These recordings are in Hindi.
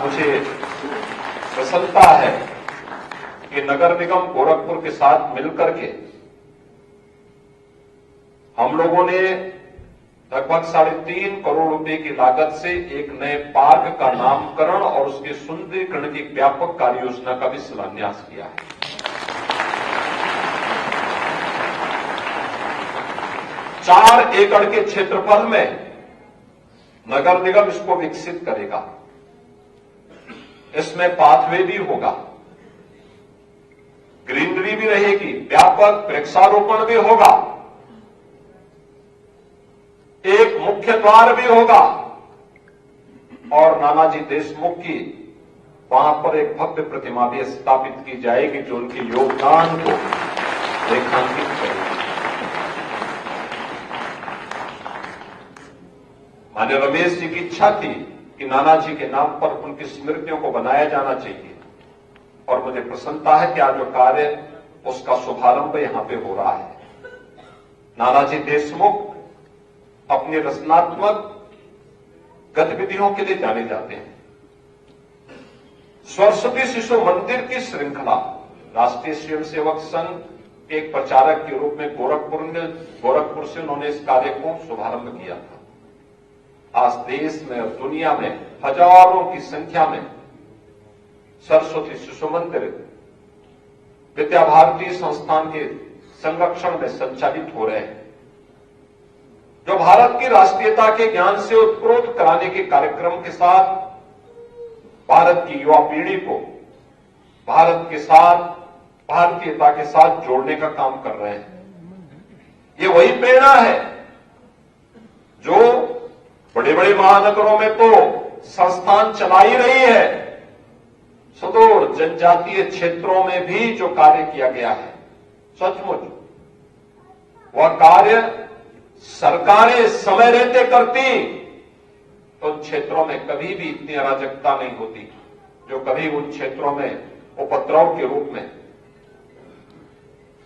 मुझे प्रसन्नता है कि नगर निगम गोरखपुर के साथ मिलकर के हम लोगों ने लगभग 3.5 करोड़ रुपए की लागत से एक नए पार्क का नामकरण और उसके सुंदरीकरण की व्यापक कार्य योजना का भी शिलान्यास किया है। चार एकड़ के क्षेत्रफल में नगर निगम इसको विकसित करेगा। इसमें पाथवे भी होगा, ग्रीनरी भी रहेगी, व्यापक वृक्षारोपण भी होगा, एक मुख्य द्वार भी होगा और नानाजी देशमुख की वहां पर एक भव्य प्रतिमा भी स्थापित की जाएगी जो उनके योगदान को रेखांकित करेगी। माननीय रमेश जी की इच्छा थी कि नानाजी के नाम पर उनकी स्मृतियों को बनाया जाना चाहिए और मुझे प्रसन्नता है कि आज जो कार्य उसका शुभारंभ यहां पे हो रहा है। नानाजी देशमुख अपनी रचनात्मक गतिविधियों के लिए जाने जाते हैं। सरस्वती शिशु मंदिर की श्रृंखला राष्ट्रीय स्वयंसेवक संघ के एक प्रचारक के रूप में गोरखपुर से उन्होंने इस कार्य को शुभारंभ किया था। आज देश में और दुनिया में हजारों की संख्या में सरस्वती शिशु मंदिर विद्या भारती संस्थान के संरक्षण में संचालित हो रहे हैं, जो भारत की राष्ट्रीयता के ज्ञान से उत्प्रोत कराने के कार्यक्रम के साथ भारत की युवा पीढ़ी को भारत के साथ भारतीयता के साथ जोड़ने का काम कर रहे हैं। ये वही प्रेरणा है जो बड़े बड़े महानगरों में तो संस्थान चला ही रही है, सुदूर जनजातीय क्षेत्रों में भी जो कार्य किया गया है, सचमुच वह कार्य सरकारें समय रहते करती तो उन क्षेत्रों में कभी भी इतनी अराजकता नहीं होती जो कभी उन क्षेत्रों में उपद्रव के रूप में,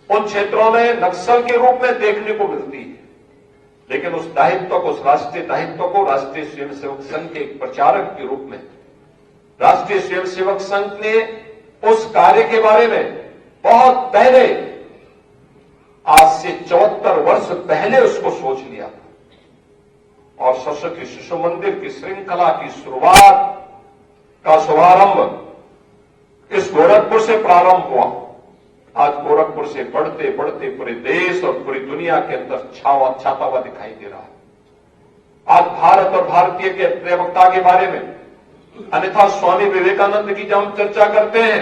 उन क्षेत्रों में नक्सल के रूप में देखने को मिलती है। लेकिन उस दायित्व को, उस राष्ट्रीय दायित्व को राष्ट्रीय स्वयंसेवक संघ के एक प्रचारक के रूप में राष्ट्रीय स्वयंसेवक संघ ने उस कार्य के बारे में बहुत पहले, आज से 74 वर्ष पहले उसको सोच लिया था और सरस्वती शिशु मंदिर की श्रृंखला की शुरुआत का शुभारंभ इस गोरखपुर से प्रारंभ हुआ। आज गोरखपुर से बढ़ते बढ़ते पूरे देश और पूरी दुनिया के अंदर छाता हुआ दिखाई दे रहा है। आज भारत और भारतीय के प्रवक्ता के बारे में, अन्यथा स्वामी विवेकानंद की जब हम चर्चा करते हैं,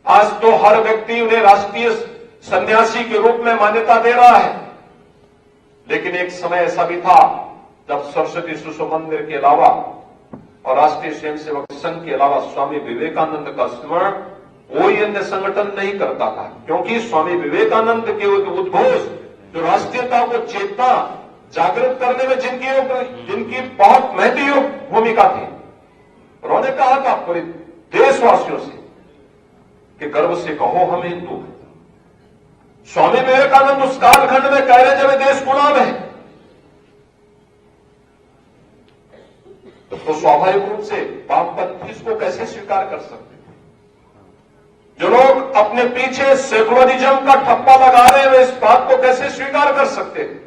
आज तो हर व्यक्ति उन्हें राष्ट्रीय सन्यासी के रूप में मान्यता दे रहा है, लेकिन एक समय ऐसा भी था जब सरस्वती शिशु मंदिर के अलावा और राष्ट्रीय स्वयंसेवक संघ के अलावा स्वामी विवेकानंद का स्मरण कोई अन्य संगठन नहीं करता था, क्योंकि स्वामी विवेकानंद के उद्घोष जो राष्ट्रीयता को चेतना जागृत करने में जिनकी बहुत महत्वपूर्ण भूमिका थी, उन्होंने कहा था पूरे देशवासियों से कि गर्व से कहो हम हिंदू हैं। स्वामी विवेकानंद उस कालखंड में कह रहे जब देश गुलाम है, तो स्वाभाविक रूप से वामपंथी इसको कैसे स्वीकार कर सकते? जो लोग अपने पीछे सेकुलरिज्म का ठप्पा लगा रहे हैं वे इस बात को कैसे स्वीकार कर सकते हैं?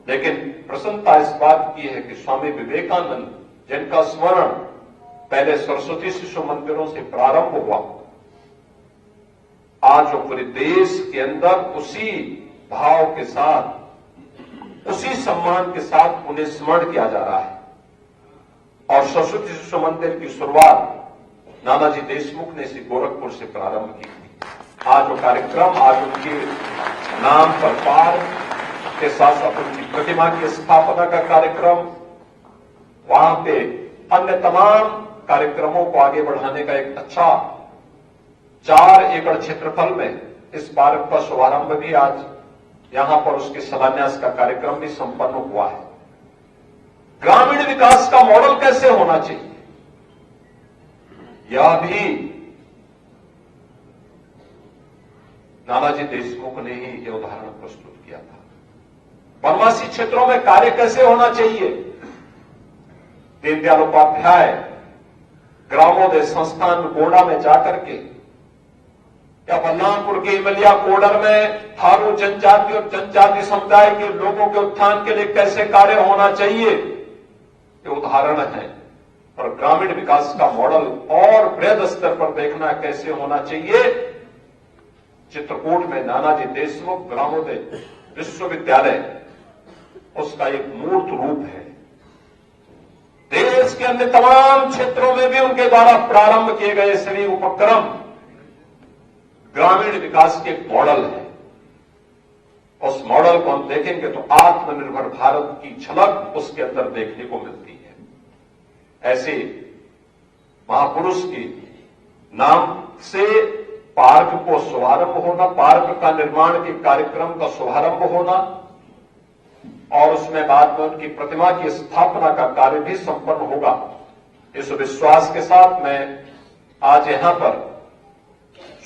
लेकिन प्रसन्नता इस बात की है कि स्वामी विवेकानंद, जिनका स्मरण पहले सरस्वती शिशु मंदिरों से प्रारंभ हुआ, आज वो पूरे देश के अंदर उसी भाव के साथ, उसी सम्मान के साथ उन्हें स्मरण किया जा रहा है। और सरस्वती शिशु मंदिर की शुरुआत नानाजी देशमुख ने इसी गोरखपुर से प्रारंभ की थी। आज वो कार्यक्रम, आज उनके नाम पर पार्क के साथ साथ उनकी प्रतिमा की स्थापना का कार्यक्रम, वहां पे अन्य तमाम कार्यक्रमों को आगे बढ़ाने का एक अच्छा 4 एकड़ क्षेत्रफल में इस पार्क का शुभारंभ भी आज यहां पर उसके शिलान्यास का कार्यक्रम भी संपन्न हुआ है। ग्रामीण विकास का मॉडल कैसे होना चाहिए, यह भी नानाजी देशमुख ने ही यह उदाहरण प्रस्तुत किया था। वनवासी क्षेत्रों में कार्य कैसे होना चाहिए, दीनदयाल उपाध्याय ग्रामोदय संस्थान गोंडा में जाकर के या बलरामपुर के इमलिया कोडर में थारू जनजाति और जनजाति समुदाय के लोगों के उत्थान के लिए कैसे कार्य होना चाहिए, ये उदाहरण है। और ग्रामीण विकास का मॉडल और बृहद स्तर पर देखना कैसे होना चाहिए, चित्रकूट में नानाजी देशमुख ग्रामोदय विश्वविद्यालय उसका एक मूर्त रूप है। देश के अन्य तमाम क्षेत्रों में भी उनके द्वारा प्रारंभ किए गए सभी उपक्रम ग्रामीण विकास के एक मॉडल है। उस मॉडल को हम देखेंगे तो आत्मनिर्भर भारत की झलक उसके अंदर देखने को मिलती है। ऐसे महापुरुष के नाम से पार्क को शुभारंभ होना, पार्क का निर्माण के कार्यक्रम का शुभारंभ होना और उसमें बाद में उनकी प्रतिमा की स्थापना का कार्य भी संपन्न होगा। इस विश्वास के साथ मैं आज यहां पर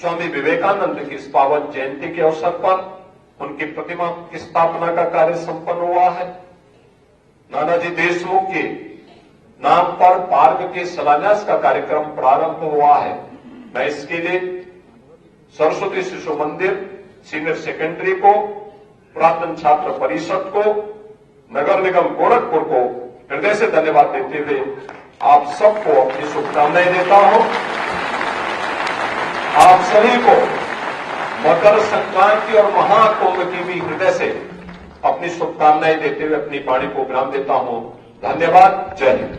स्वामी विवेकानंद की इस पावन जयंती के अवसर पर उनकी प्रतिमा की स्थापना का कार्य संपन्न हुआ है। नानाजी देशमुख के नाम पर पार्क के शिलान्यास का कार्यक्रम प्रारंभ हुआ है। मैं इसके लिए सरस्वती शिशु मंदिर सीनियर सेकेंडरी को, पुरातन छात्र परिषद को, नगर निगम गोरखपुर को हृदय से धन्यवाद देते हुए आप सबको अपनी शुभकामनाएं देता हूं। आप सभी को मकर संक्रांति और महाकुंभ की भी हृदय से अपनी शुभकामनाएं देते हुए अपनी वाणी को विराम देता हूं। धन्यवाद। जय हिंद।